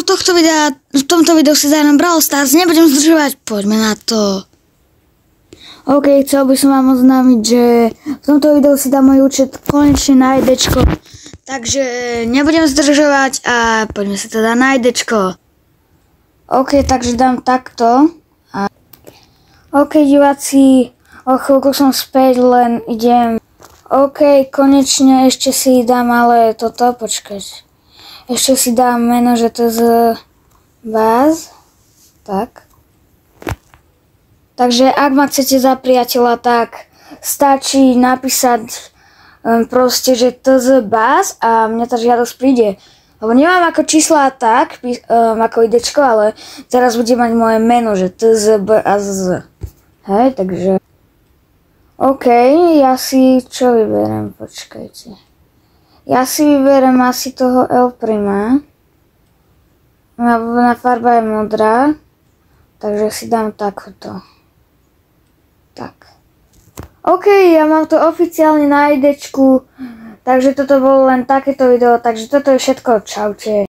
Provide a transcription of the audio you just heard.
v tomto videu si zahrám Brawl Stars, nebudem zdržovať, poďme na to. OK, chcel by som vám oznámiť, že v tomto videu si dám môj účet konečne na IDčko, takže nebudem zdržovať a poďme sa teda na IDčko. OK, takže dám takto. OK, diváci, o chvíľku som späť, len idem. OK, konečne ešte si dám ale toto, počkať. Ešte si dám meno, že to z vás. Tak. Takže ak ma chcete za priateľa, tak stačí napísať proste, že TZ Baz a mňa tá žiadosť príde. Lebo nemám ako čísla tak, ako idečko, ale teraz budem mať moje meno, že TZ Baz. Hej, takže... OK, ja si čo vyberiem, počkajte. Ja si vyberiem asi toho El Prima. Na farba je modrá, takže si dám takto. Tak. OK, ja mám to oficiálne na IDčku, takže toto bolo len takéto video, takže toto je všetko, čaute.